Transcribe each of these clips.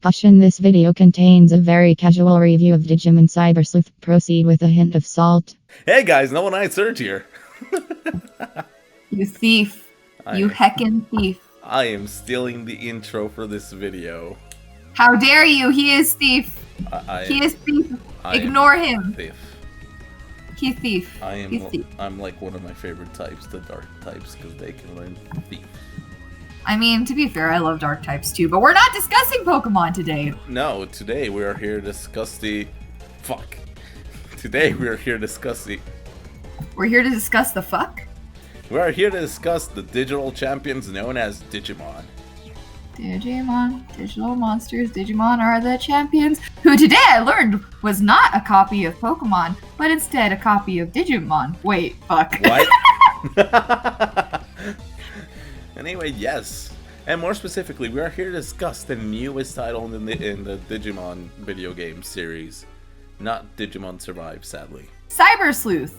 Caution: this video contains a very casual review of Digimon Cyber Sleuth. Proceed with a hint of salt. Hey guys, NobleKnightSerg here. You thief. You heckin' thief. I am stealing the intro for this video. How dare you? He is thief. He is thief. Ignore him. Thief. He's thief. He's thief. I'm like one of my favorite types, the dark types, because they can learn thief. I mean, to be fair, I love dark types too, but we're not discussing Pokemon today. No, today we are here to discuss the... Fuck. Today we are here to discuss the... We're here to discuss the fuck? We are here to discuss the digital champions known as Digimon. Digimon, digital monsters, Digimon are the champions, who today I learned was not a copy of Pokemon, but instead a copy of Digimon. Wait, fuck. What? Anyway, yes. And more specifically, we are here to discuss the newest title in the Digimon video game series. Not Digimon Survive, sadly. Cyber Sleuth.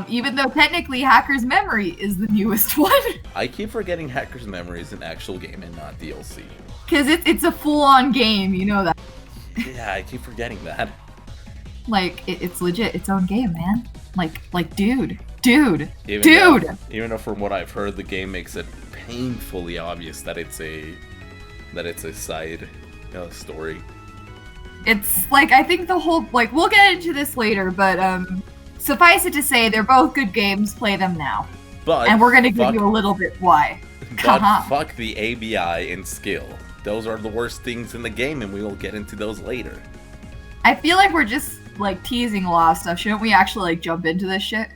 Even though technically Hacker's Memory is the newest one. I keep forgetting Hacker's Memory is an actual game and not DLC. Because it's a full-on game, you know that. Yeah, I keep forgetting that. Like, it's legit its own game, man. Like, dude. Even though from what I've heard, the game makes it painfully obvious that it's a side story. It's like, I think the whole, like, we'll get into this later, but suffice it to say, they're both good games. Play them now. And we're gonna give you a little bit why. But fuck the ABI and skill. Those are the worst things in the game, and we will get into those later. I feel like we're just like teasing a lot of stuff. Shouldn't we actually like jump into this shit?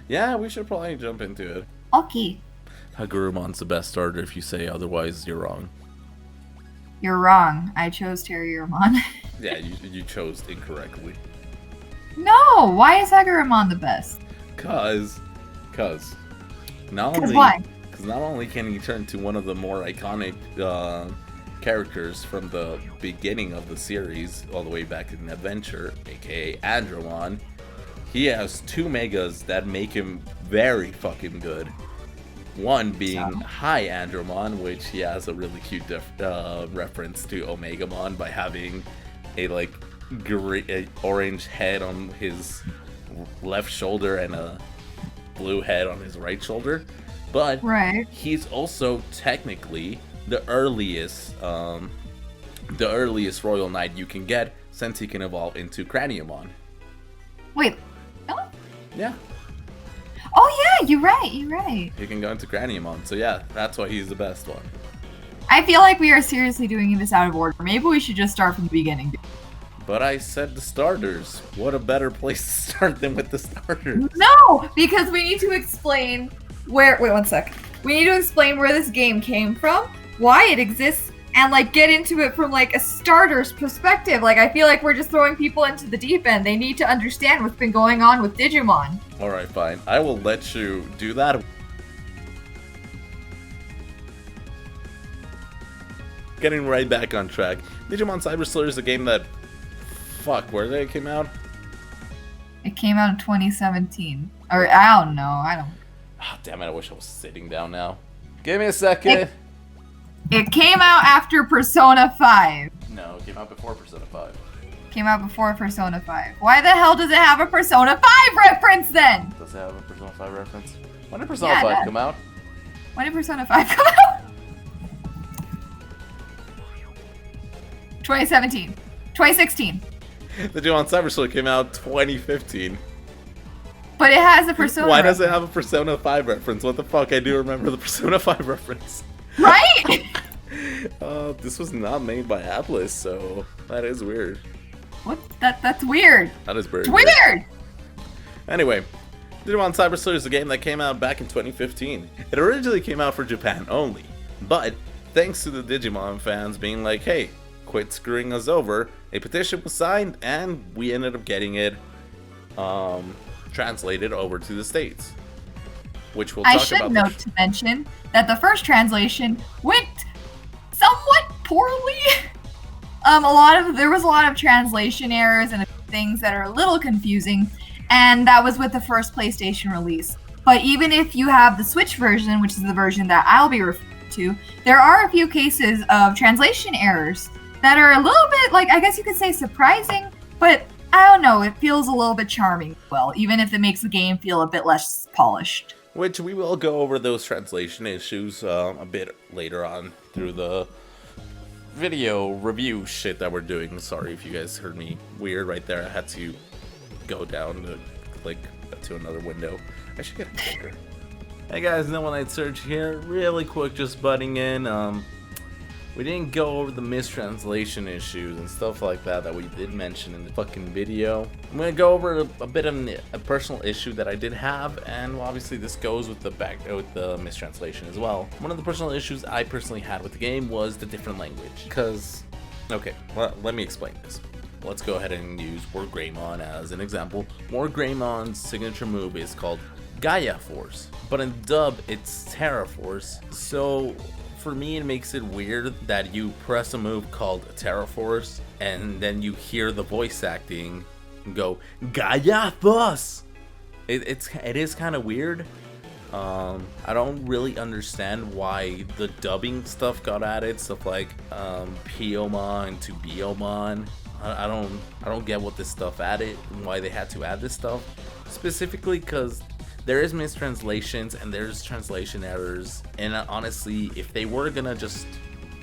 Yeah, we should probably jump into it. Okay. Hagurumon's the best starter. If you say otherwise, you're wrong. You're wrong. I chose Terriermon. Yeah, you chose incorrectly. No! Why is Hagurumon the best? Cause not only can he turn to one of the more iconic characters from the beginning of the series, all the way back in Adventure, aka Andromon, he has two megas that make him very fucking good. One being High Andromon, which he has a really cute reference to Omegamon by having a orange head on his left shoulder and a blue head on his right shoulder. But he's also technically the earliest Royal Knight you can get, since he can evolve into Craniumon. Wait, really? Yeah. Oh yeah, you're right. He can go into Craniumon, so yeah, that's why he's the best one. I feel like we are seriously doing this out of order. Maybe we should just start from the beginning. But I said the starters. What a better place to start than with the starters? No, because we need to explain wait 1 sec. We need to explain where this game came from, why it exists, and like get into it from like a starter's perspective. Like, I feel like we're just throwing people into the deep end. They need to understand what's been going on with Digimon. Alright, fine. I will let you do that. Getting right back on track. Digimon Cyber Sleuth is a game that... Fuck, where did it came out? It came out in 2017. Or, I don't know. Oh, damn it, I wish I was sitting down now. Give me a second. It came out after Persona 5. No, it came out before Persona 5. Came out before Persona 5. Why the hell does it have a Persona 5 reference then? Does it have a Persona 5 reference? When did Persona 5 come out? When did Persona 5 come out? 2017. 2016. The Digimon Cyber Sleuth came out 2015. But it has a Persona Why does it have a Persona 5 reference? What the fuck? I do remember the Persona 5 reference. Right? This was not made by Atlas, so that is weird. What? That's weird. That is weird. It's weird! Anyway, Digimon Cyber Sleuth is a game that came out back in 2015. It originally came out for Japan only, but thanks to the Digimon fans being like, hey, quit screwing us over, a petition was signed, and we ended up getting it translated over to the States, which we'll talk about. I should note to mention that the first translation went somewhat poorly. There was a lot of translation errors and things that are a little confusing, and that was with the first PlayStation release. But even if you have the Switch version, which is the version that I'll be referring to, there are a few cases of translation errors that are a little bit, like, I guess you could say surprising, but I don't know, it feels a little bit charming, well, even if it makes the game feel a bit less polished. Which we will go over those translation issues a bit later on through the video review shit that we're doing. Sorry if you guys heard me weird right there. I had to go down to click to another window. I should get a clicker. Hey guys, NobleKnightSerg here. Really quick, just butting in. We didn't go over the mistranslation issues and stuff like that we did mention in the fucking video. I'm gonna go over a bit of a personal issue that I did have, and well, obviously this goes with the mistranslation as well. One of the personal issues I personally had with the game was the different language. Because, okay, well, let me explain this. Let's go ahead and use War Greymon as an example. War Greymon's signature move is called Gaia Force, but in dub it's Terra Force. So for me, it makes it weird that you press a move called Terra Force and then you hear the voice acting go Gaia Force. It is kind of weird. I don't really understand why the dubbing stuff got added, stuff like Piomon to Biomon. I don't get what this stuff added and why they had to add this stuff, specifically because there is mistranslations and there's translation errors, and honestly, if they were gonna just,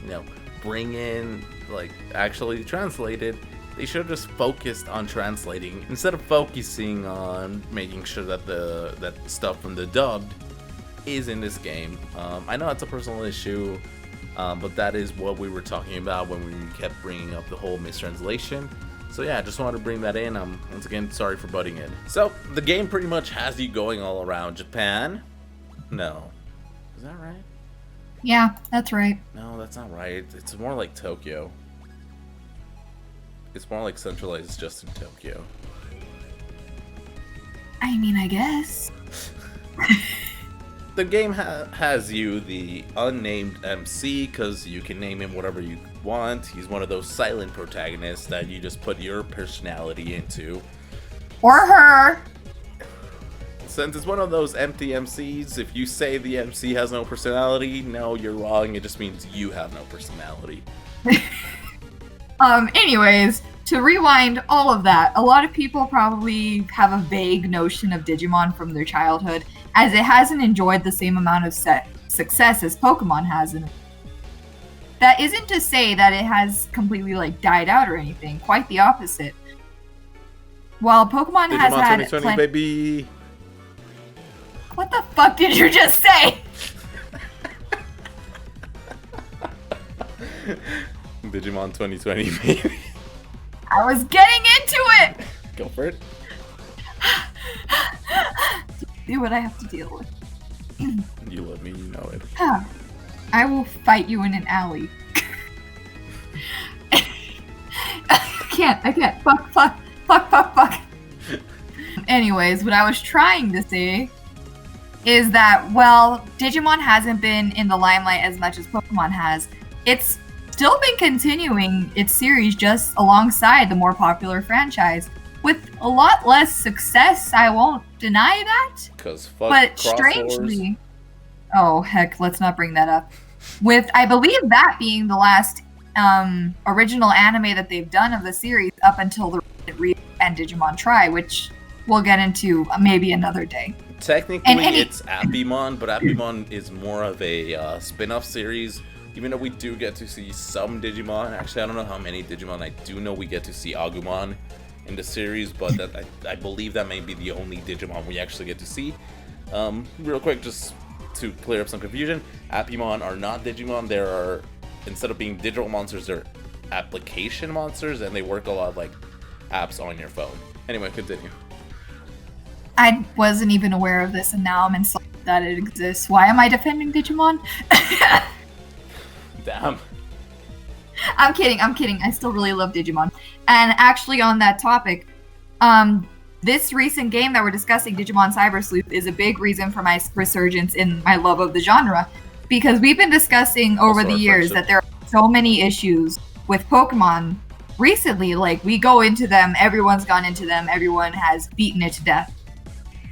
you know, bring in, like, actually translated, they should have just focused on translating instead of focusing on making sure that that stuff from the dubbed is in this game. I know it's a personal issue, but that is what we were talking about when we kept bringing up the whole mistranslation. So yeah, I just wanted to bring that in. Once again, sorry for butting in. So, the game pretty much has you going all around Japan. No. Is that right? Yeah, that's right. No, that's not right. It's more like Tokyo. It's more like centralized just in Tokyo. I mean, I guess. The game has you the unnamed MC, because you can name him whatever you want. He's one of those silent protagonists that you just put your personality into. Or her. Since it's one of those empty MCs, if you say the MC has no personality, no, you're wrong. It just means you have no personality. Anyways, to rewind all of that, a lot of people probably have a vague notion of Digimon from their childhood, as it hasn't enjoyed the same amount of success as Pokemon has. And that isn't to say that it has completely, like, died out or anything. Quite the opposite. While Pokemon has had 2020, baby. What the fuck did you just say? Digimon 2020, baby. I was getting into it! Go for it. Do what I have to deal with. You love me, you know it. I will fight you in an alley. I can't. Fuck. Anyways, what I was trying to say is that, well, Digimon hasn't been in the limelight as much as Pokemon has. It's still been continuing its series just alongside the more popular franchise, with a lot less success, I won't deny that. But strangely, oh heck, let's not bring that up. With, I believe, that being the last original anime that they've done of the series up until the and Digimon Tri, which we'll get into maybe another day. Technically, it's Appimon, but Appimon is more of a spin-off series. Even though we do get to see some Digimon, actually I don't know how many Digimon. I do know we get to see Agumon in the series, but that I believe that may be the only Digimon we actually get to see. Real quick, just to clear up some confusion, Appimon are not Digimon. They are, instead of being digital monsters, they're application monsters, and they work a lot like apps on your phone. Anyway, continue. I wasn't even aware of this, and now I'm insulted that it exists. Why am I defending Digimon? Damn. I'm kidding. I still really love Digimon. And actually, on that topic, this recent game that we're discussing, Digimon Cyber Sleuth, is a big reason for my resurgence in my love of the genre. Because we've been discussing over the years that there are so many issues with Pokemon recently. Like, we go into them, everyone's gone into them, everyone has beaten it to death.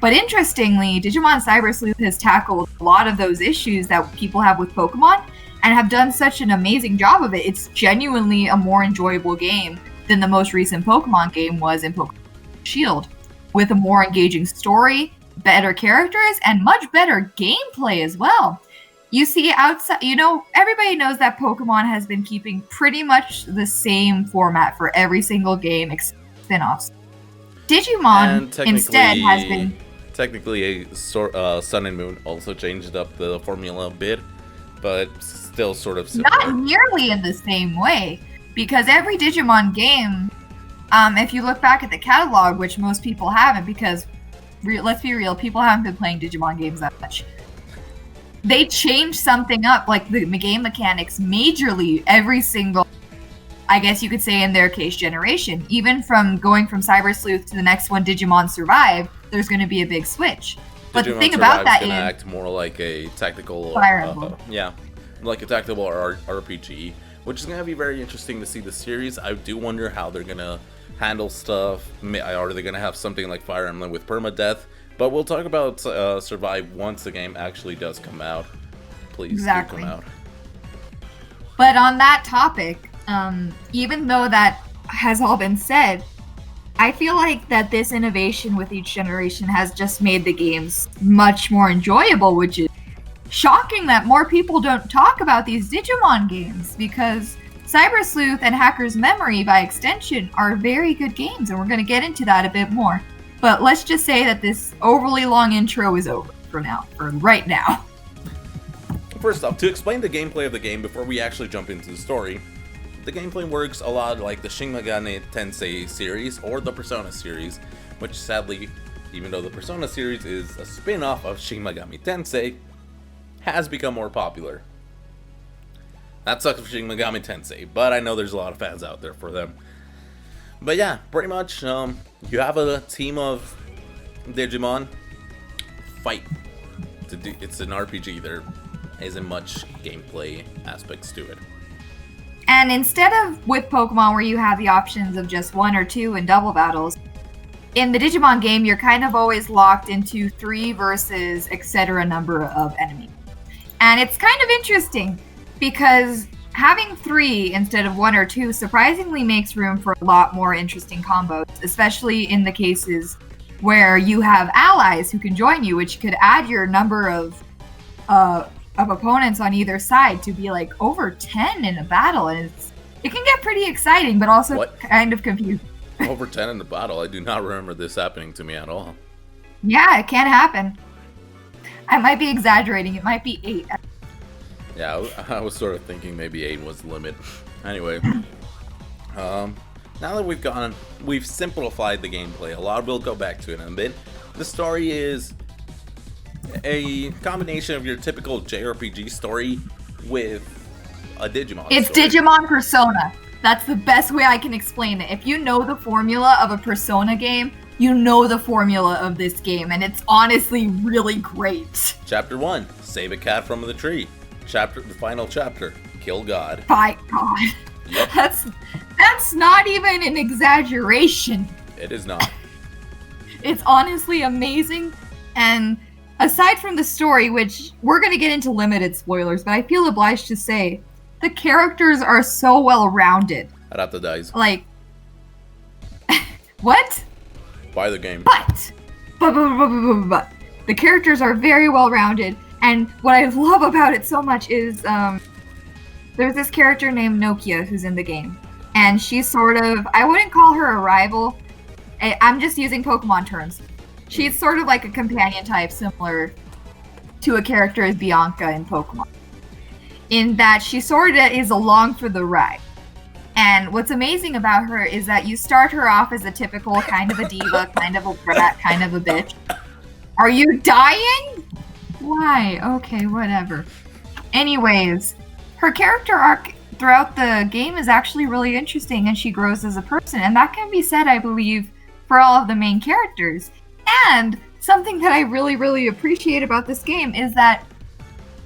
But interestingly, Digimon Cyber Sleuth has tackled a lot of those issues that people have with Pokemon, and have done such an amazing job of it. It's genuinely a more enjoyable game than the most recent Pokemon game was in Pokemon Shield, with a more engaging story, better characters, and much better gameplay as well. You see, outside, everybody knows that Pokemon has been keeping pretty much the same format for every single game except spin-offs. Digimon instead has been... Technically, Sun and Moon also changed up the formula a bit, but still sort of similar. Not nearly in the same way, because every Digimon game, if you look back at the catalog, which most people haven't, because let's be real, people haven't been playing Digimon games that much. They changed something up, like the game mechanics, majorly every single, I guess you could say in their case, generation. Even from going from Cyber Sleuth to the next one, Digimon Survive, there's going to be a big switch. But the thing about that is, act more like a tactical, like a tactical RPG, which is going to be very interesting to see the series. I do wonder how they're going to handle stuff. Are they going to have something like Fire Emblem with permadeath? But we'll talk about Survive once the game actually does come out. Please do come out. But on that topic, even though that has all been said, I feel like that this innovation with each generation has just made the games much more enjoyable, which is shocking that more people don't talk about these Digimon games, because Cyber Sleuth and Hacker's Memory, by extension, are very good games, and we're going to get into that a bit more. But let's just say that this overly long intro is over for right now. First off, to explain the gameplay of the game before we actually jump into the story, the gameplay works a lot like the Shin Megami Tensei series or the Persona series, which sadly, even though the Persona series is a spin-off of Shin Megami Tensei, has become more popular. That sucks for Shin Megami Tensei, but I know there's a lot of fans out there for them. But yeah, pretty much, you have a team of Digimon fight. It's an RPG. There isn't much gameplay aspects to it. And instead of with Pokemon where you have the options of just 1 or 2 in double battles, in the Digimon game you're kind of always locked into 3 versus etc. number of enemies. And it's kind of interesting because having 3 instead of 1 or 2 surprisingly makes room for a lot more interesting combos, especially in the cases where you have allies who can join you, which could add your number of opponents on either side to be like over 10 in a battle, and it can get pretty exciting, but also kind of confusing. Over 10 in the battle? I do not remember this happening to me at all. Yeah, it can happen. I might be exaggerating. It might be 8. Yeah, I was sort of thinking maybe 8 was the limit. Anyway, now that we've simplified the gameplay a lot. We'll go back to it in a bit. The story is a combination of your typical JRPG story with a Digimon It's story. Digimon Persona. That's the best way I can explain it. If you know the formula of a Persona game, you know the formula of this game, and it's honestly really great. Chapter 1, save a cat from the tree. The final chapter, kill God. By God. Yep. That's not even an exaggeration. It is not. It's honestly amazing, and aside from the story, which we're going to get into limited spoilers, but I feel obliged to say, the characters are so well-rounded. I'd have to die. Like, what? Buy the game. But, the characters are very well-rounded, and what I love about it so much is, there's this character named Nokia who's in the game, and she's sort of, I wouldn't call her a rival, I'm just using Pokemon terms. She's sort of like a companion type, similar to a character as Bianca in Pokemon, in that she sort of is along for the ride. And what's amazing about her is that you start her off as a typical kind of a diva, kind of a brat, kind of a bitch. Are you dying? Why? Okay, whatever. Anyways, her character arc throughout the game is actually really interesting, and she grows as a person. And that can be said, I believe, for all of the main characters. And something that I really, really appreciate about this game is that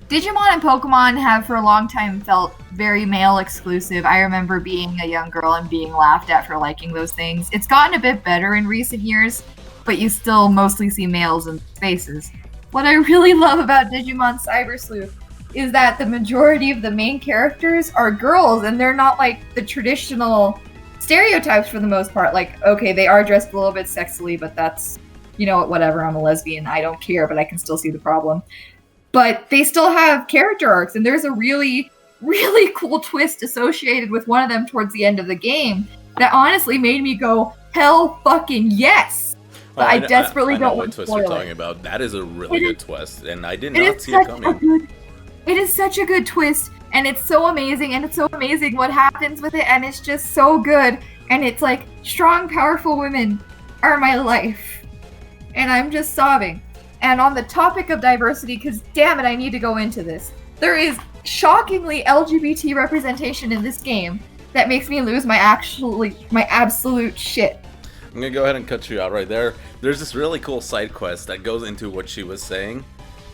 Digimon and Pokemon have for a long time felt very male exclusive. I remember being a young girl and being laughed at for liking those things. It's gotten a bit better in recent years, but you still mostly see males in spaces. What I really love about Digimon Cyber Sleuth is that the majority of the main characters are girls, and they're not like the traditional stereotypes for the most part. Like, okay, they are dressed a little bit sexily, but that's, you know, whatever, I'm a lesbian, I don't care, but I can still see the problem. But they still have character arcs, and there's a really, really cool twist associated with one of them towards the end of the game that honestly made me go, hell fucking yes! But I desperately don't want to spoil it. What twist you're talking about. That is a really good twist, and I did not see it coming. It is such a good twist, and it's so amazing, and it's so amazing what happens with it, and it's just so good. And it's like, strong, powerful women are my life. And I'm just sobbing. And on the topic of diversity, because damn it, I need to go into this. There is shockingly LGBT representation in this game that makes me lose my absolute shit. I'm gonna go ahead and cut you out right there. There's this really cool side quest that goes into what she was saying,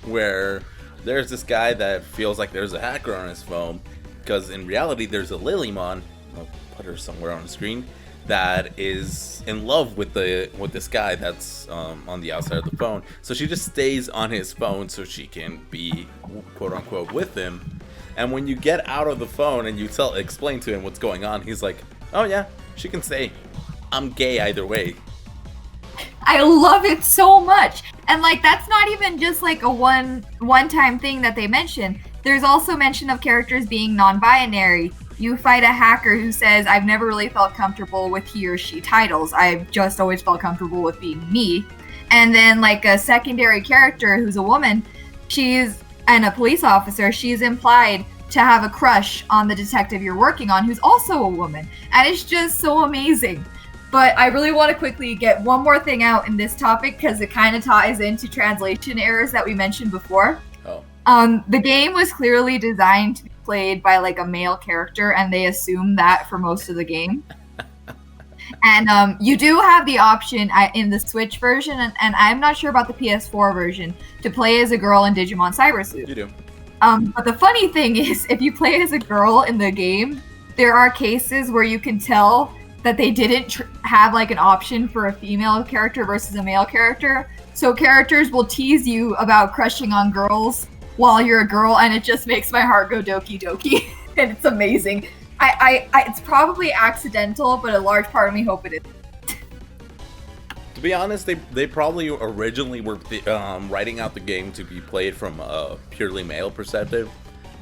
where there's this guy that feels like there's a hacker on his phone, because in reality there's a Lilymon, I'll put her somewhere on the screen, that is in love with this guy that's on the outside of the phone. So she just stays on his phone so she can be quote unquote with him. And when you get out of the phone and you explain to him what's going on, he's like, oh yeah, she can stay. I'm gay either way. I love it so much. And like, that's not even just like a one-time thing that they mention. There's also mention of characters being non-binary. You fight a hacker who says, I've never really felt comfortable with he or she titles. I've just always felt comfortable with being me. And then like a secondary character who's a woman, and a police officer, she's implied to have a crush on the detective you're working on, who's also a woman. And it's just so amazing. But I really want to quickly get one more thing out in this topic, because it kind of ties into translation errors that we mentioned before. The game was clearly designed to be played by like a male character, and they assume that for most of the game. And you do have the option in the Switch version, and I'm not sure about the PS4 version, to play as a girl in Digimon Cyber Sleuth. You do. But the funny thing is, if you play as a girl in the game, there are cases where you can tell that they didn't have like an option for a female character versus a male character. So characters will tease you about crushing on girls while you're a girl, and it just makes my heart go doki doki. And it's amazing. It's probably accidental, but a large part of me hope it is. To be honest, they probably originally were writing out the game to be played from a purely male perspective,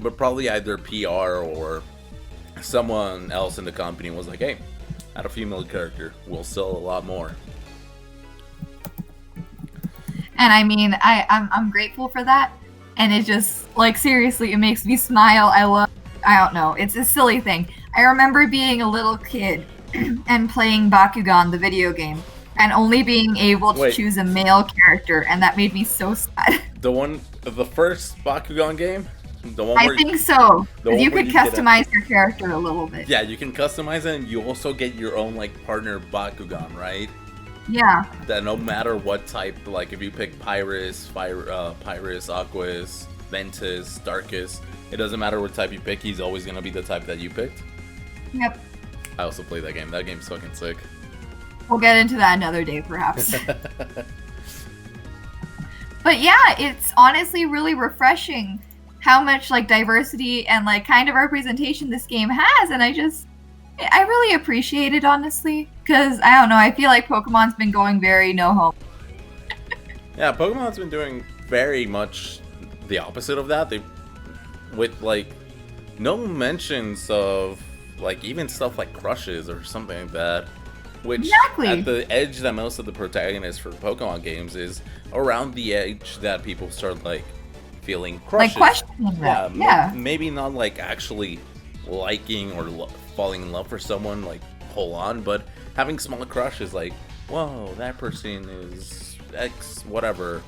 but probably either PR or someone else in the company was like, hey, add a female character, we'll sell a lot more. And I mean, I'm grateful for that. And it just, like, seriously, it makes me smile. I don't know, it's a silly thing. I remember being a little kid and playing Bakugan, the video game, and only being able to choose a male character, and that made me so sad. The first Bakugan game? I think so. Because you could customize your character a little bit. Yeah, you can customize it, and you also get your own like partner Bakugan, right? Yeah. That no matter what type, like if you pick Pyrus, Aquas, Ventus, Darkus, it doesn't matter what type you pick, he's always gonna be the type that you picked. Yep. I also play that game. That game's fucking sick. We'll get into that another day, perhaps. But yeah, it's honestly really refreshing how much like diversity and like kind of representation this game has, and I really appreciate it, honestly, because I don't know, I feel like Pokemon's been going very no homo. Yeah, Pokemon's been doing very much the opposite of that. With like no mentions of like even stuff like crushes or something like that, which at the edge that most of the protagonists for Pokemon games is around the edge that people start like feeling crushes. Like questioning that. Yeah. Maybe not like actually liking or falling in love for someone like whole on, but having small crushes like, whoa, that person is X whatever.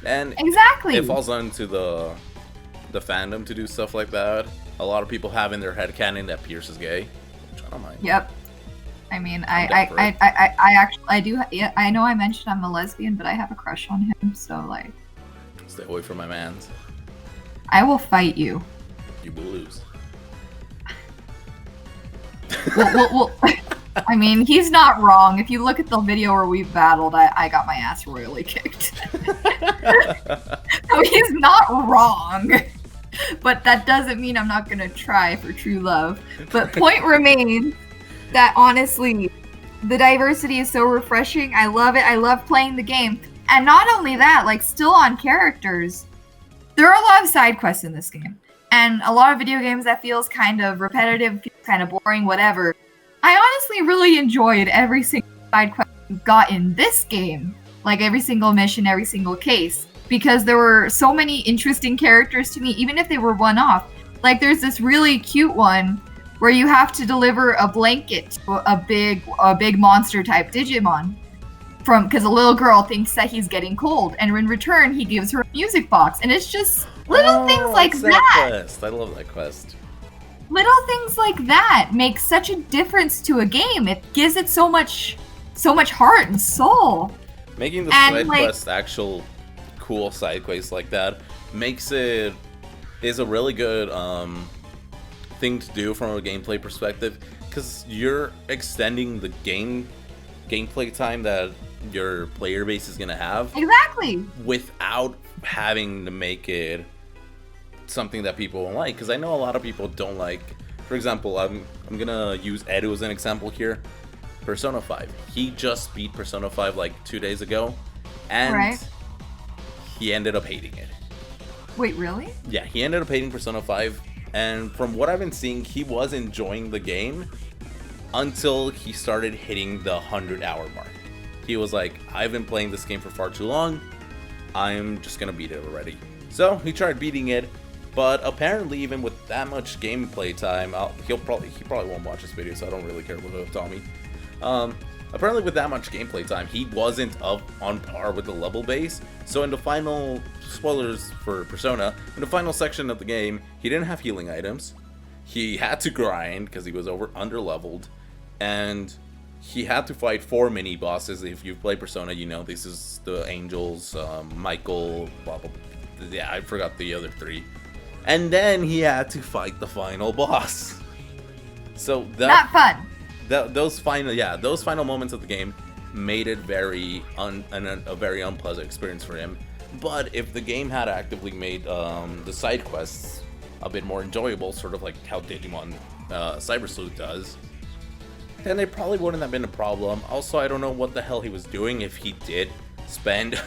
And it falls onto the fandom to do stuff like that. A lot of people have in their headcanon that Pierce is gay, which I don't mind. Yep. I mean, I do. Yeah, I know I mentioned I'm a lesbian, but I have a crush on him. So like, stay away from my mans. I will fight you. You will lose. Well, I mean, he's not wrong. If you look at the video where we battled, I got my ass royally kicked. So he's not wrong. but that doesn't mean I'm not going to try for true love. But point remains that honestly, the diversity is so refreshing. I love it. I love playing the game. And not only that, like still on characters, there are a lot of side quests in this game. And a lot of video games that feels kind of repetitive, feels kind of boring, whatever. I honestly really enjoyed every single side quest you got in this game. Like every single mission, every single case. Because there were so many interesting characters to me, even if they were one-off. Like there's this really cute one where you have to deliver a blanket to a big monster type Digimon. Because a little girl thinks that he's getting cold, and in return he gives her a music box. And it's just little things like that. Quest. I love that quest. Little things like that make such a difference to a game. It gives it so much heart and soul. Making the side quest actual cool side quests like that is a really good thing to do from a gameplay perspective, because you're extending the gameplay time that your player base is gonna have without having to make it something that people won't like. Because I know a lot of people don't like, for example, I'm gonna use Edu as an example here. Persona 5. He just beat Persona 5 like 2 days ago, and he ended up hating it. Wait, really? Yeah, he ended up hating Persona 5, and from what I've been seeing, he was enjoying the game until he started hitting the 100-hour mark. He was like, I've been playing this game for far too long, I'm just gonna beat it already. So he tried beating it, but apparently even with that much gameplay time, he probably won't watch this video, so I don't really care what he'll tell me. Apparently with that much gameplay time, he wasn't up on par with the level base. So in the final, spoilers for Persona, in the final section of the game, he didn't have healing items. He had to grind because he was under-leveled, and he had to fight 4 mini bosses. If you've played Persona, you know this is the Angels, Michael, blah blah blah. Yeah, I forgot the other 3. And then he had to fight the final boss. So not fun. Those final moments of the game made it a very unpleasant experience for him. But if the game had actively made the side quests a bit more enjoyable, sort of like how Digimon Cyber Sleuth does, then it probably wouldn't have been a problem. Also, I don't know what the hell he was doing if he did spend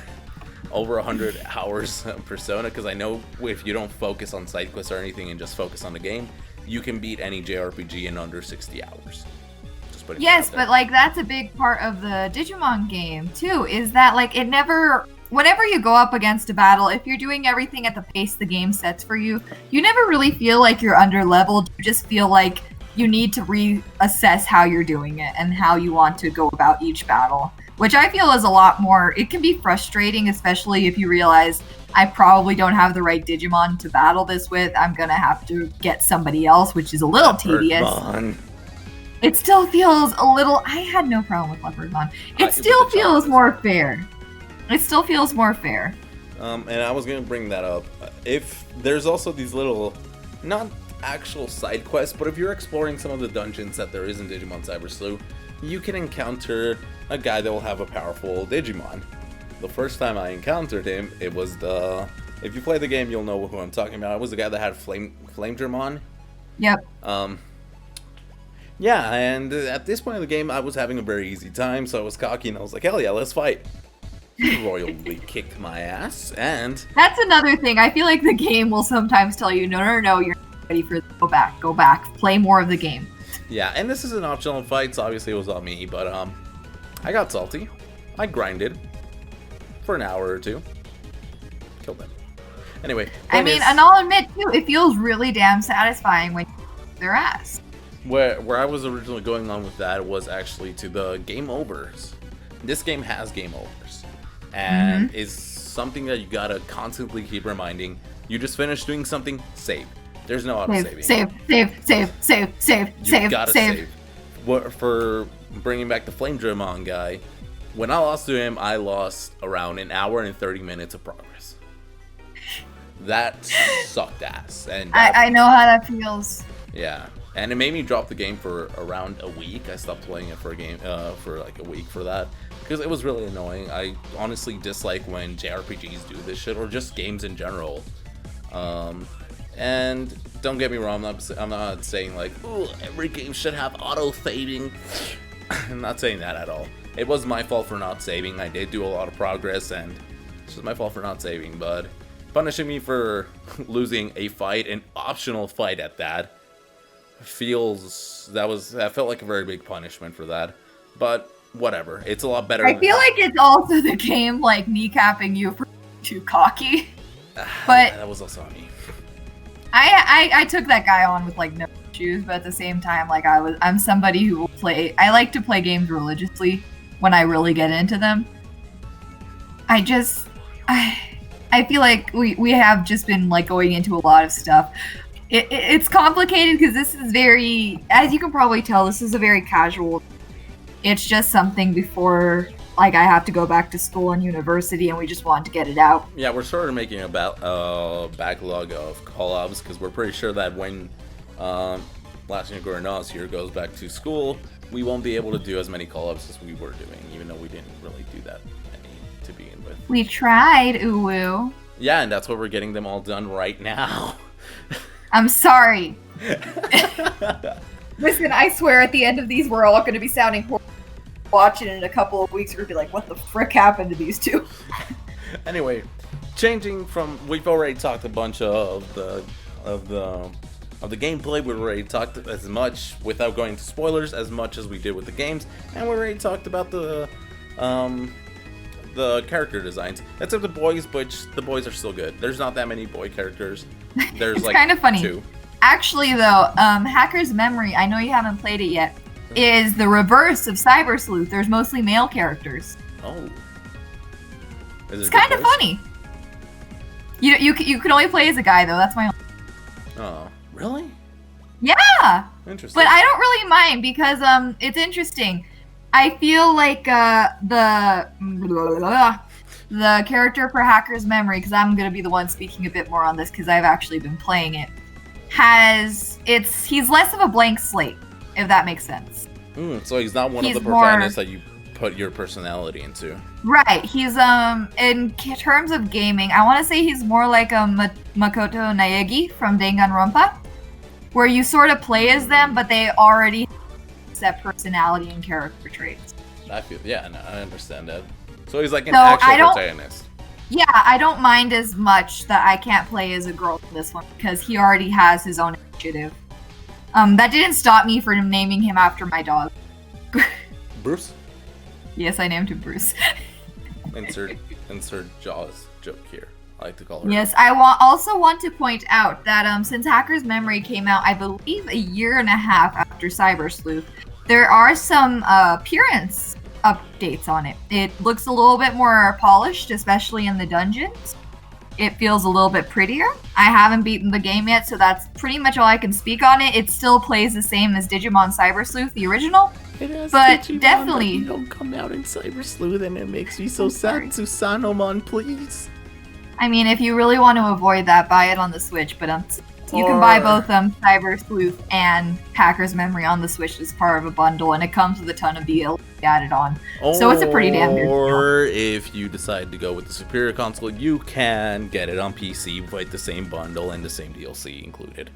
over 100 hours on Persona, because I know if you don't focus on side quests or anything and just focus on the game, you can beat any JRPG in under 60 hours. Yes, but like that's a big part of the Digimon game too, is that like whenever you go up against a battle, if you're doing everything at the pace the game sets for you, you never really feel like you're under leveled. You just feel like you need to reassess how you're doing it and how you want to go about each battle, which I feel is a lot more, it can be frustrating, especially if you realize I probably don't have the right Digimon to battle this with. I'm gonna have to get somebody else, which is a little tedious. It still feels a little... I had no problem with Leopardmon. It still feels more fair. It still feels more fair. And I was going to bring that up. If there's also these little, not actual side quests, but if you're exploring some of the dungeons that there is in Digimon Cyber Sleuth, you can encounter a guy that will have a powerful Digimon. The first time I encountered him, it was the... If you play the game, you'll know who I'm talking about. It was the guy that had Flamedramon. Yep. Yeah, and at this point in the game, I was having a very easy time, so I was cocky, and I was like, hell yeah, let's fight. He royally kicked my ass, and... That's another thing. I feel like the game will sometimes tell you, no, you're not ready for it. Go back, play more of the game. Yeah, and this is an optional fight, so obviously it was on me, but I got salty. I grinded for an hour or 2. Killed them. Anyway. I mean, and I'll admit, too, it feels really damn satisfying when you kick their ass. Where I was originally going on with that was actually to the game overs. This game has game overs, and is something that you gotta constantly keep reminding. You just finished doing something, save. There's no auto-saving. Save. You gotta save. For bringing back the Flamedramon guy, when I lost to him, I lost around an hour and 30 minutes of progress. That sucked ass. And I know how that feels. Yeah. And it made me drop the game for around a week. I stopped playing it for like a week for that, because it was really annoying. I honestly dislike when JRPGs do this shit, or just games in general. And don't get me wrong, I'm not saying like, ooh, every game should have auto-saving. I'm not saying that at all. It was my fault for not saving. I did do a lot of progress, and it's just my fault for not saving. But punishing me for losing a fight, an optional fight at that, that felt like a very big punishment for that. But whatever, it's a lot better. I feel like it's also the game like kneecapping you for too cocky. But yeah, that was also on me. I took that guy on with like no issues, but at the same time, like I'm somebody who will play. I like to play games religiously when I really get into them. I feel like we have just been like going into a lot of stuff. It's complicated because this is very, as you can probably tell, this is a very casual. It's just something before. Like, I have to go back to school and university, and we just want to get it out. Yeah, we're sort of making a backlog of call-ups, because we're pretty sure that when TheLastUnicornInOz here goes back to school, we won't be able to do as many call-ups as we were doing, even though we didn't really do that many to begin with. We tried, Uwu. Yeah, and that's why we're getting them all done right now. I'm sorry. Listen, I swear at the end of these, we're all going to be sounding horrible. Watch it in a couple of weeks, we're gonna be like, what the frick happened to these two? Anyway, changing from, we've already talked a bunch of the gameplay. We've already talked as much, without going to spoilers, as much as we did with the games, and we already talked about the character designs, except the boys, which the boys are still good. There's not that many boy characters. There's it's like kind of funny. 2. Actually, though, Hacker's Memory, I know you haven't played it yet, is the reverse of Cyber Sleuth. There's mostly male characters. Oh. It's kind of funny. You can only play as a guy, though. That's my only... Oh, really? Yeah! Interesting. But I don't really mind, because it's interesting. I feel like the character for Hacker's Memory, because I'm going to be the one speaking a bit more on this, because I've actually been playing it, he's less of a blank slate, if that makes sense. So he's not one of the protagonists that you put your personality into. Right. He's in terms of gaming, I want to say he's more like a Makoto Naegi from Danganronpa, where you sort of play as them, but they already have set personality and character traits. I understand that. So he's like an actual protagonist. Yeah, I don't mind as much that I can't play as a girl in this one, because he already has his own initiative. That didn't stop me from naming him after my dog. Bruce? Yes, I named him Bruce. Insert Jaws joke here. I like to call her. Yes, I also want to point out that since Hacker's Memory came out, I believe a year and a half after Cyber Sleuth, there are some appearance updates on it. It looks a little bit more polished, especially in the dungeons. It feels a little bit prettier. I haven't beaten the game yet, so that's pretty much all I can speak on it. It still plays the same as Digimon Cyber Sleuth, the original. It has but Digimon, definitely but don't come out in Cyber Sleuth, and it makes me so sad. Susanomon, please. I mean, if you really want to avoid that, buy it on the Switch, but you can buy both Cyber Sleuth and Hacker's Memory on the Switch as part of a bundle, and it comes with a ton of DLC added on. So it's a pretty damn good deal. Or if you decide to go with the superior console, you can get it on PC with the same bundle and the same DLC included.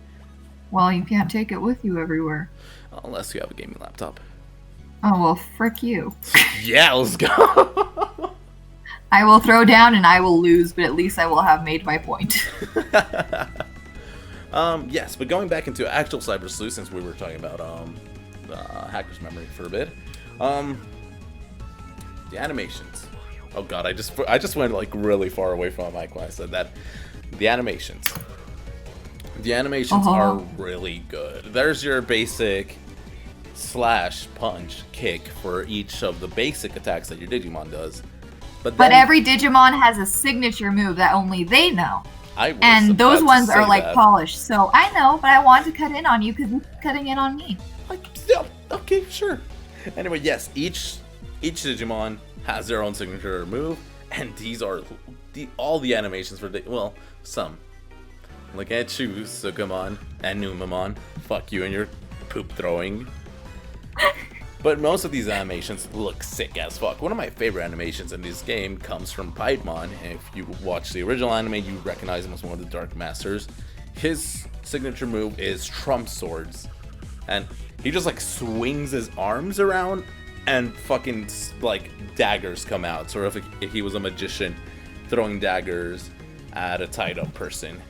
Well, you can't take it with you everywhere. Unless you have a gaming laptop. Oh, well, frick you. Yeah, let's go. I will throw down and I will lose, but at least I will have made my point. Yes, but going back into actual Cyber Sleuth, since we were talking about Hacker's Memory for a bit, the animations. Oh god, I just went like really far away from my mic when I said that. The animations. The animations are really good. There's your basic slash, punch, kick for each of the basic attacks that your Digimon does. But every Digimon has a signature move that only they know. And those ones are like polished. So I know, but I want to cut in on you because you're cutting in on me. Okay, sure. Anyway, yes, each Digimon has their own signature move, and these are all the animations for some. Look at you, Sukamon and Numamon. Fuck you and your poop throwing. But most of these animations look sick as fuck. One of my favorite animations in this game comes from Piedmon. If you watch the original anime, you recognize him as one of the Dark Masters. his signature move is Trump Swords. And he just like swings his arms around and fucking like daggers come out. Sort of if he was a magician throwing daggers at a tied up person.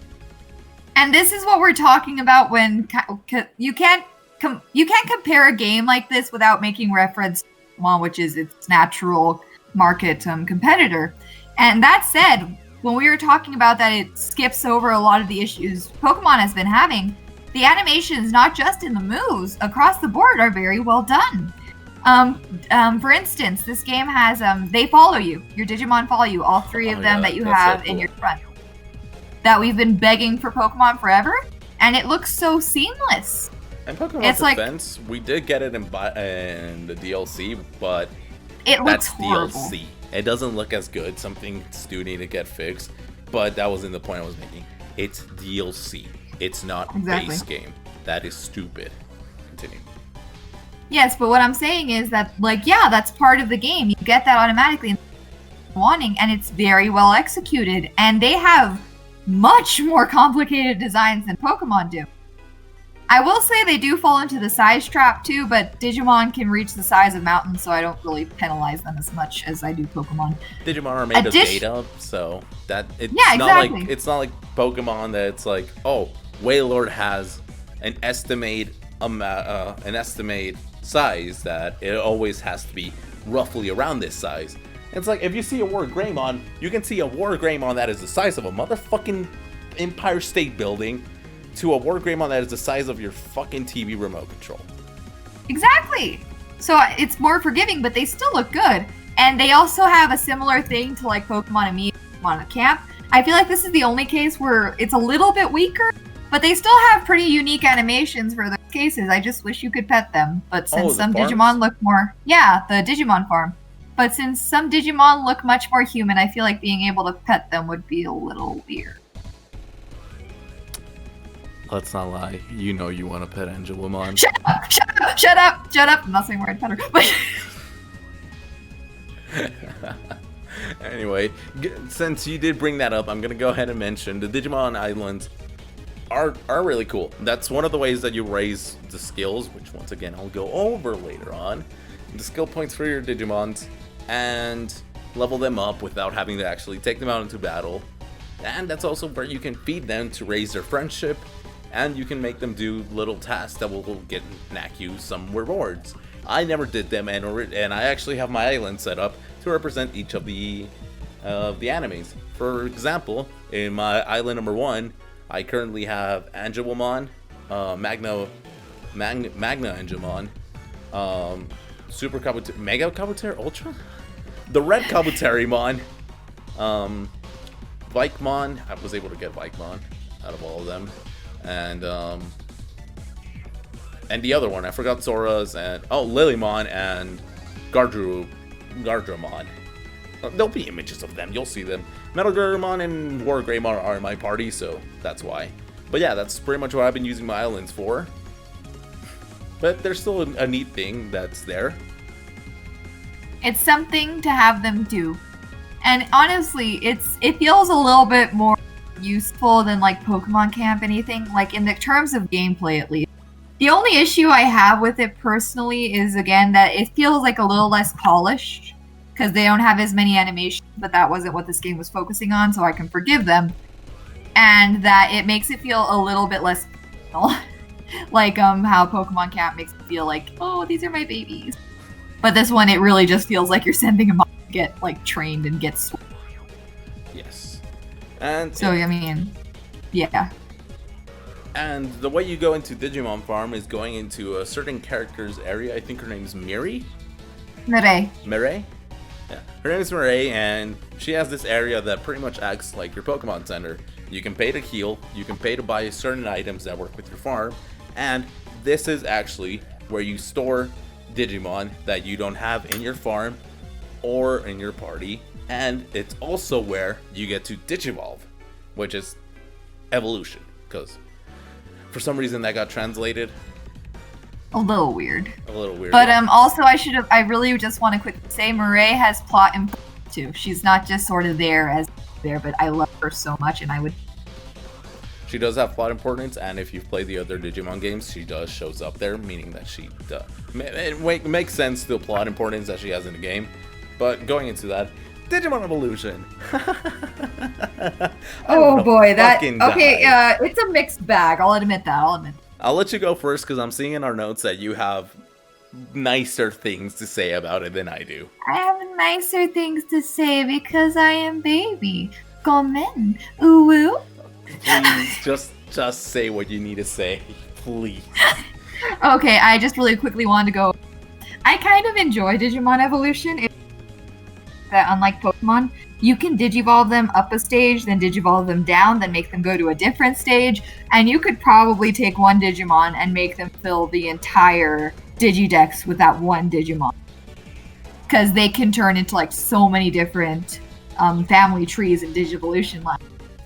And this is what we're talking about when you can't compare a game like this without making reference to Pokemon, which is its natural market competitor. And that said, when we were talking about that it skips over a lot of the issues Pokemon has been having, the animations, not just in the moves, across the board are very well done. For instance, this game has, they follow you. Your Digimon follow you, all three of them that you have in your front. That we've been begging for Pokemon forever, and it looks so seamless. And Pokemon Defense, we did get it in the DLC, but it looks horrible. DLC. It doesn't look as good. Some things do need to get fixed, but that wasn't the point I was making. It's DLC. It's not base game. That is stupid. Continue. Yes, but what I'm saying is that, like, yeah, that's part of the game. You get that automatically wanting, and it's very well executed. And they have much more complicated designs than Pokemon do. I will say they do fall into the size trap too, but Digimon can reach the size of mountains, so I don't really penalize them as much as I do Pokemon. Digimon are made of data, so that it's not like Pokemon that it's like, oh, Wailord has an estimate size that it always has to be roughly around this size. It's like if you see a War Greymon, you can see a War Greymon that is the size of a motherfucking Empire State Building to a War Greymon that is the size of your fucking TV remote control. Exactly. So it's more forgiving, but they still look good. And they also have a similar thing to like Pokemon Amiibo, Pokemon Camp. I feel like this is the only case where it's a little bit weaker, but they still have pretty unique animations for those cases. I just wish you could pet them. But since some Digimon look more... Yeah, the Digimon farm. But since some Digimon look much more human, I feel like being able to pet them would be a little weird. Let's not lie. You know you want to pet Angelomon. Shut up! Shut up! Shut up! Shut up! I'm not saying word pet her, but... Anyway, since you did bring that up, I'm going to go ahead and mention the Digimon Islands are really cool. That's one of the ways that you raise the skills, which once again I'll go over later on. The skill points for your Digimons and level them up without having to actually take them out into battle. And that's also where you can feed them to raise their friendship, and you can make them do little tasks that will knack you some rewards. I never did them, and I actually have my island set up to represent each of the animes. For example, in my island number 1, I currently have Angelomon, Magna Angelomon, Super Kabuterimon, Mega Kabuterimon, Ultra? The Red Kabuterimon, Vikemon. I was able to get Vikemon out of all of them. And the other one, I forgot Zora's, and Lilymon and Gardramon. There'll be images of them, you'll see them. Metal Gardramon and War Greymon are in my party, so that's why. But yeah, that's pretty much what I've been using my islands for. But there's still a neat thing that's there. It's something to have them do. And honestly, it feels a little bit more useful than like Pokemon Camp, anything, like in the terms of gameplay at least. The only issue I have with it personally is, again, that it feels like a little less polished because they don't have as many animations, but that wasn't what this game was focusing on, so I can forgive them. And that it makes it feel a little bit less personal. Like how Pokemon Camp makes it feel like, oh, these are my babies. But this one, it really just feels like you're sending them off to get like trained and get swept. Yes. And so, I mean, yeah. And the way you go into Digimon Farm is going into a certain character's area. I think her name is Mireille? Mireille? Yeah. Her name is Mireille, and she has this area that pretty much acts like your Pokemon Center. You can pay to heal, you can pay to buy certain items that work with your farm, and this is actually where you store Digimon that you don't have in your farm or in your party, and it's also where you get to Digivolve, which is evolution, because for some reason that got translated a little weird. But also I really just want to quickly say Mireille has plot and too. She's not just sort of there, but I love her so much, and I would. She does have plot importance, and if you've played the other Digimon games, she does shows up there, meaning that she does. It makes sense, the plot importance that she has in the game. But going into that, Digimon Evolution. Oh boy, that okay. It's a mixed bag. I'll admit that. I'll let you go first because I'm seeing in our notes that you have nicer things to say about it than I do. I have nicer things to say because I am baby. Gomen, uwu. Please, just say what you need to say, please. Okay, I just really quickly wanted to go. I kind of enjoy Digimon Evolution. That unlike Pokemon, you can Digivolve them up a stage, then Digivolve them down, then make them go to a different stage, and you could probably take one Digimon and make them fill the entire Digidex with that one Digimon. Because they can turn into like so many different family trees in Digivolution line.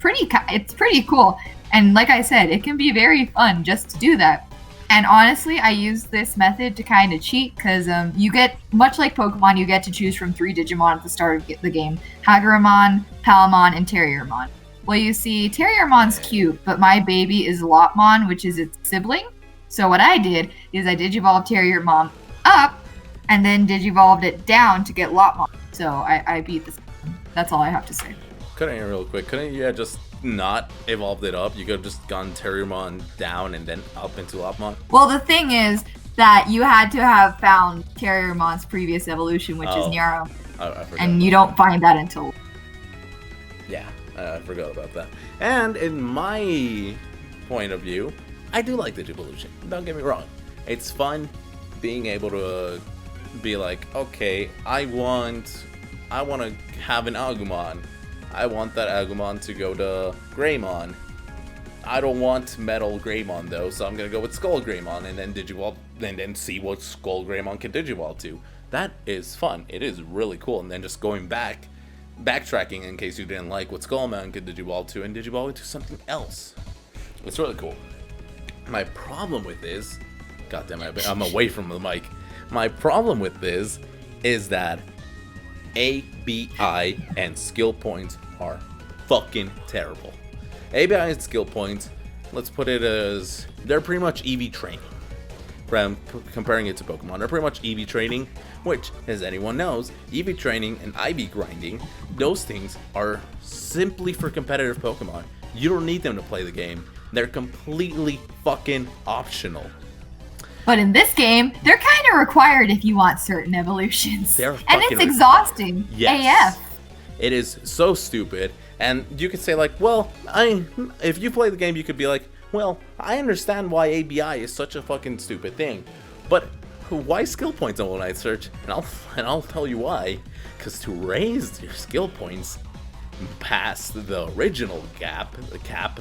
It's pretty cool. And like I said, it can be very fun just to do that. And honestly, I use this method to kind of cheat because you get, much like Pokemon, you get to choose from 3 Digimon at the start of the game. Hagarumon, Palamon, and Terriermon. Well, you see, Terriermon's cute, but my baby is Lopmon, which is its sibling. So what I did is I Digivolved Terriermon up, and then Digivolved it down to get Lopmon. So I beat this. That's all I have to say. Couldn't you real quick? Couldn't you just not evolved it up? You could have just gone Terriermon down and then up into Lopmon. Well, the thing is that you had to have found Terriermon's previous evolution, which is Nyaro. I forgot. And you don't find that until... Yeah, I forgot about that. And in my point of view, I do like Digivolution. Don't get me wrong. It's fun being able to be like, okay, I want to have an Agumon. I want that Agumon to go to Greymon. I don't want Metal Greymon though, so I'm gonna go with Skull Greymon and then Digivolve, and then see what Skull Greymon can Digivolve to. That is fun. It is really cool. And then just going backtracking in case you didn't like what Skullman could Digivolve to, and Digivolve into something else. It's really cool. My problem with this, goddamn, I'm away from the mic. My problem with this is that ABI and skill points are fucking terrible. ABI and skill points, let's put it as, they're pretty much EV training. From comparing it to Pokemon, they're pretty much EV training, which, as anyone knows, EV training and IB grinding, those things are simply for competitive Pokemon. You don't need them to play the game. They're completely fucking optional. But in this game, they're kind of required if you want certain evolutions. And it's exhausting. Yes. AF. It is so stupid. And you could say like, well, if you play the game, you could be like, well, I understand why ABI is such a fucking stupid thing. But why skill points on NobleKnightSerg? And I'll tell you why. Because to raise your skill points past the original cap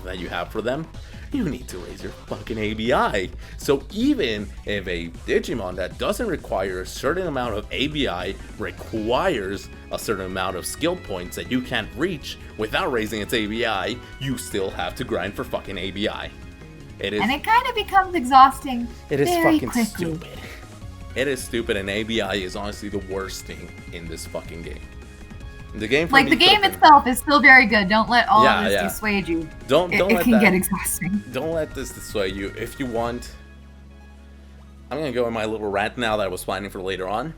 that you have for them, you need to raise your fucking ABI. So even if a Digimon that doesn't require a certain amount of ABI requires a certain amount of skill points that you can't reach without raising its ABI, you still have to grind for fucking ABI. And it kind of becomes exhausting. It is fucking stupid. It is stupid, and ABI is honestly the worst thing in this fucking game. The game, like the game itself, is still very good. Don't let all of this dissuade you. It can get exhausting. Don't let this dissuade you. If you want, I'm gonna go in my little rant now that I was planning for later on.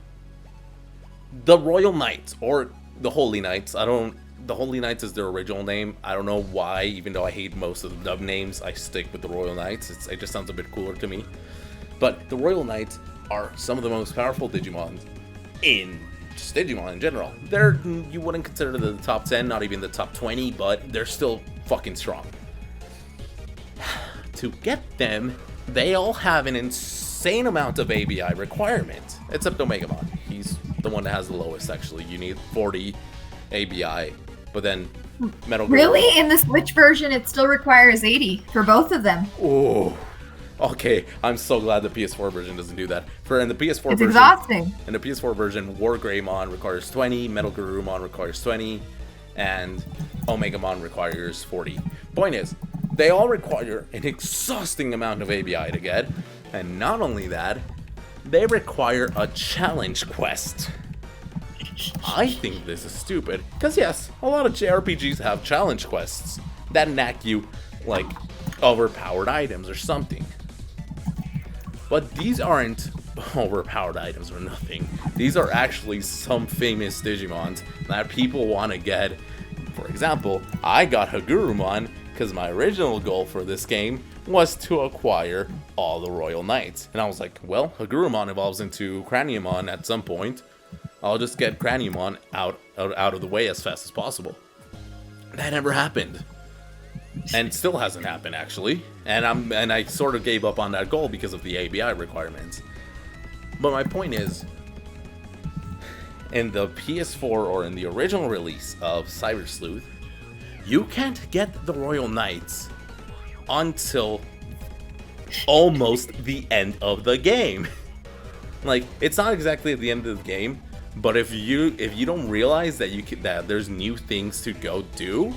The Royal Knights, or the Holy Knights. The Holy Knights is their original name. I don't know why, even though I hate most of the dub names, I stick with the Royal Knights. It just sounds a bit cooler to me. But the Royal Knights are some of the most powerful Digimon in just Digimon in general. You wouldn't consider them the top 10, not even the top 20, but they're still fucking strong. To get them, they all have an insane amount of ABI requirement, except Omegamon. He's the one that has the lowest, actually. You need 40 ABI, but then Metal Really? In the Switch version, it still requires 80 for both of them. Oh. Okay, I'm so glad the PS4 version doesn't do that. In the PS4 version, it's exhausting. In the PS4 version, War Greymon requires 20, Metal Garurumon requires 20, and Omegamon requires 40. Point is, they all require an exhausting amount of ABI to get, and not only that, they require a challenge quest. I think this is stupid, because yes, a lot of JRPGs have challenge quests that knack you like overpowered items or something. But these aren't overpowered items or nothing. These are actually some famous Digimons that people want to get. For example, I got Hagurumon because my original goal for this game was to acquire all the Royal Knights. And I was like, well, Hagurumon evolves into Craniumon at some point. I'll just get Craniumon out of the way as fast as possible. That never happened. And still hasn't happened, actually. And I sort of gave up on that goal because of the ABI requirements. But my point is, in the PS4 or in the original release of Cyber Sleuth, you can't get the Royal Knights until almost the end of the game. Like, it's not exactly at the end of the game, but if you don't realize that there's new things to go do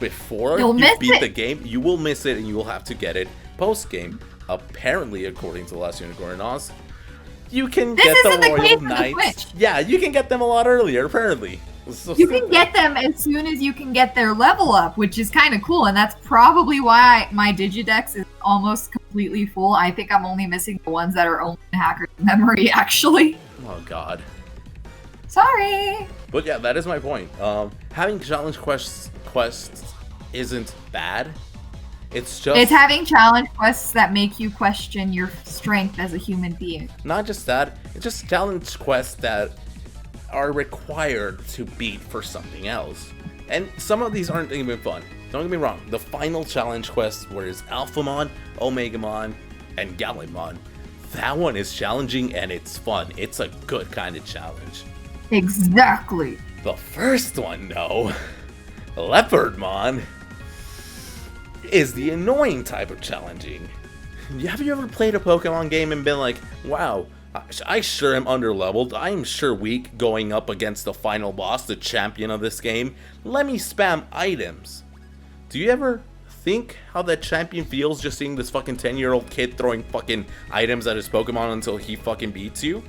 before you beat the game, you will miss it and you will have to get it post game. Apparently, according to TheLastUnicornInOz, you can get the Royal Knights. Yeah, you can get them a lot earlier, apparently. You can get them as soon as you can get their level up, which is kind of cool, and that's probably why my Digidex is almost completely full. I think I'm only missing the ones that are only in hacker's memory, actually. Oh, God. Sorry. But yeah, that is my point. Having challenge quests isn't bad. It's having challenge quests that make you question your strength as a human being. Not just that, it's just challenge quests that are required to beat for something else. And some of these aren't even fun. Don't get me wrong, the final challenge quest where it's Alphamon, Omegamon, and Gallimon, that one is challenging and it's fun. It's a good kind of challenge. Exactly. The first one, though, Leopardmon, is the annoying type of challenging. Have you ever played a Pokemon game and been like, wow, I sure am underleveled, I'm sure weak going up against the final boss, the champion of this game, let me spam items. Do you ever think how that champion feels just seeing this fucking 10-year-old kid throwing fucking items at his Pokemon until he fucking beats you?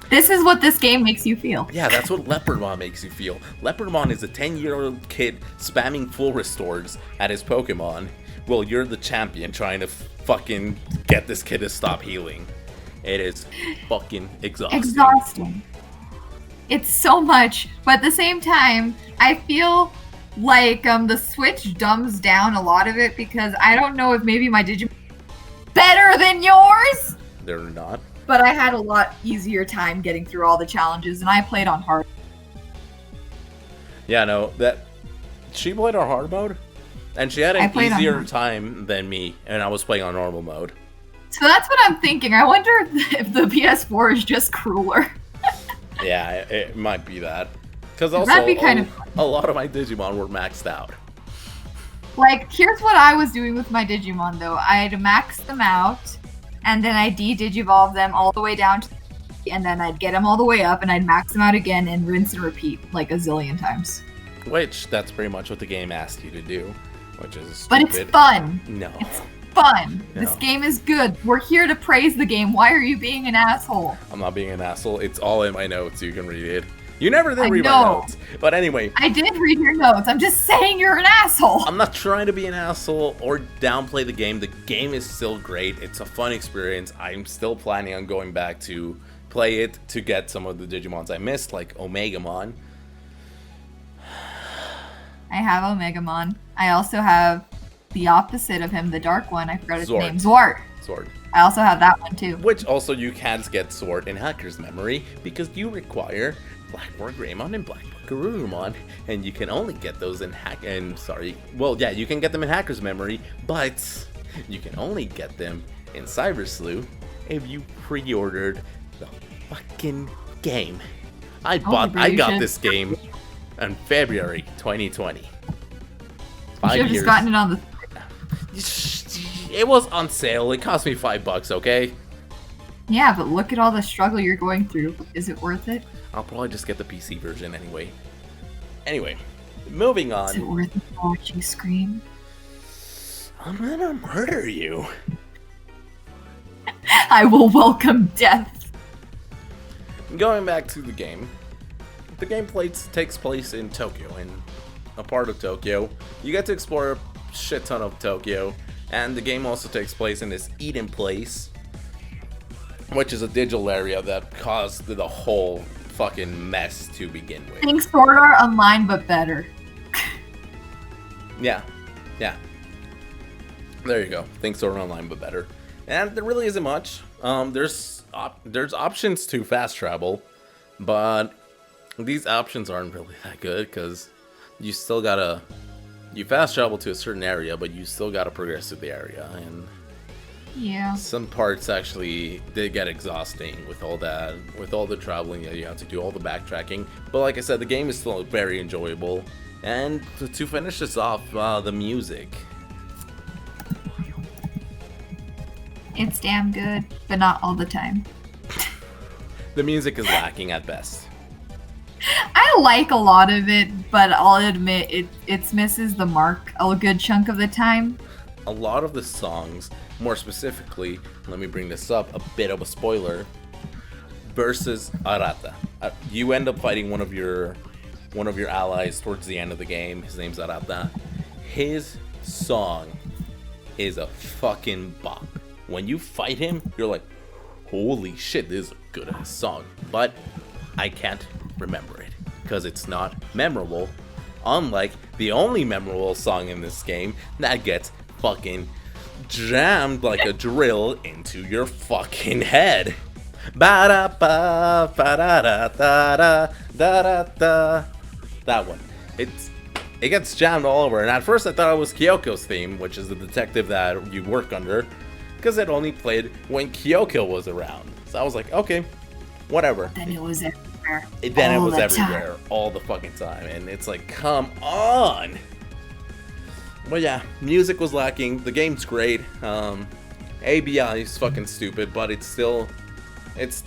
This is what this game makes you feel. Yeah, that's what Leopardmon makes you feel. Leopardmon is a 10-year-old kid spamming full restores at his Pokemon. Well, you're the champion trying to fucking get this kid to stop healing. It is fucking exhausting. It's so much, but at the same time, I feel like the Switch dumbs down a lot of it because I don't know if maybe my Digimon better than yours. They're not. But I had a lot easier time getting through all the challenges, and I played on hard. Yeah, no, she played on hard mode, and she had an easier time than me, and I was playing on normal mode. So that's what I'm thinking. I wonder if the PS4 is just crueler. Yeah, it might be that. Because also, that'd be kind of a lot of my Digimon were maxed out. Like, here's what I was doing with my Digimon, though. I'd max them out, and then I'd de-digivolve them all the way down to and then I'd get them all the way up, and I'd max them out again and rinse and repeat like a zillion times. Which, that's pretty much what the game asked you to do, which is stupid. But it's fun. No. It's fun. No. This game is good. We're here to praise the game. Why are you being an asshole? I'm not being an asshole. It's all in my notes. You can read it. You never did read my notes. But anyway. I did read your notes. I'm just saying you're an asshole. I'm not trying to be an asshole or downplay the game. The game is still great. It's a fun experience. I'm still planning on going back to play it to get some of the Digimons I missed, like Omegamon. I have Omegamon. I also have the opposite of him, the dark one. I forgot his name. Zwart. I also have that one too. Which also you can't get Zwart in Hacker's Memory because you require Blackmore Greymon and Blackmore Garurumon, and you can only get those in you can get them in Hacker's Memory, but you can only get them in Cyber Sleuth if you pre-ordered the fucking game. I got this game in February 2020. You should have just gotten it on the... It was on sale. It cost me $5, okay? Yeah, but look at all the struggle you're going through. Is it worth it? I'll probably just get the PC version anyway. Anyway, moving on. Is it worth it to watch you scream? I'm gonna murder you. I will welcome death. Going back to the game. The game takes place in Tokyo, in a part of Tokyo. You get to explore shit ton of Tokyo. And the game also takes place in this Eden place, which is a digital area that caused the whole fucking mess to begin with. Think Sword Art Online, but better. Yeah. There you go. Think Sword Art Online, but better. And there really isn't much. There's options to fast travel, but these options aren't really that good because you still gotta fast travel to a certain area, but you still gotta progress through the area, and yeah, some parts actually did get exhausting with all that, with all the traveling that you have to do, all the backtracking. But like I said, the game is still very enjoyable. And to finish this off, the music. It's damn good, but not all the time. The music is lacking at best. I like a lot of it, but I'll admit it misses the mark a good chunk of the time. A lot of the songs, more specifically, let me bring this up, a bit of a spoiler, versus Arata. You end up fighting one of your allies towards the end of the game. His name's Arata. His song is a fucking bop. When you fight him, you're like, holy shit, this is a good ass song. But I can't remember it because it's not memorable. Unlike the only memorable song in this game that gets fucking jammed like a drill into your fucking head. Ba-da-ba, ba-da-da-da-da, da-da-da. That one. It gets jammed all over, and at first I thought it was Kyoko's theme, which is the detective that you work under, because it only played when Kyoko was around. So I was like, okay, whatever. Then it was everywhere. Then it was everywhere all the fucking time, and it's like, come on. But yeah, music was lacking. The game's great. ABI is fucking stupid, but it's still. I'd say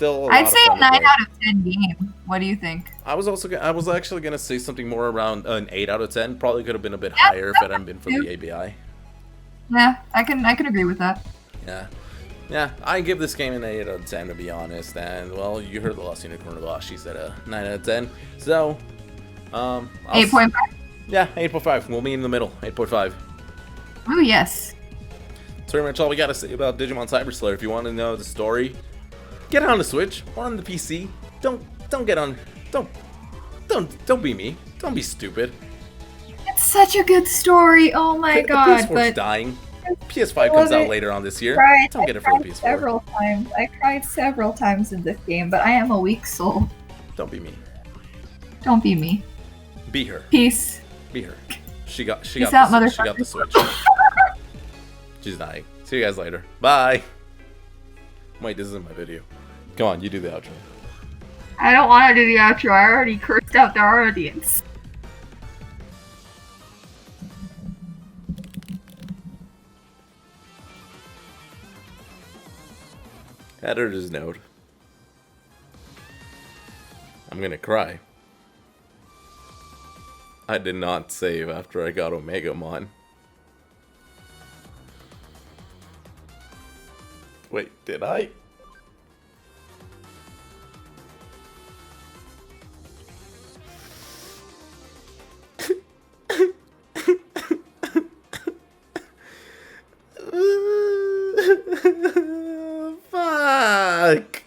a 9 out of 10 game. What do you think? I was actually gonna say something more around an 8 out of 10. Probably could have been a bit higher if it hadn't been for the ABI. Yeah, I can agree with that. Yeah, I give this game an 8 out of 10 to be honest. And well, you heard TheLastUnicornInOz. She said a 9 out of 10. So, 8.5. Yeah, 8.5. We'll meet in the middle. 8.5. Oh yes. That's pretty much all we gotta say about Digimon Cyber Sleuth. If you want to know the story, get it on the Switch or on the PC. Don't be me. Don't be stupid. It's such a good story. Oh my god. The PS4's dying. PS5 comes out later on this year. Don't get it for the PS4. Several times. I cried several times in this game, but I am a weak soul. Don't be me. Don't be me. Be her. Peace. Be her. She got the Switch. She's dying. See you guys later. Bye. Wait, this isn't my video. Come on, you do the outro. I don't want to do the outro. I already cursed out the audience. Editor's note. I'm gonna cry. I did not save after I got Omegamon. Wait, did I? Fuck!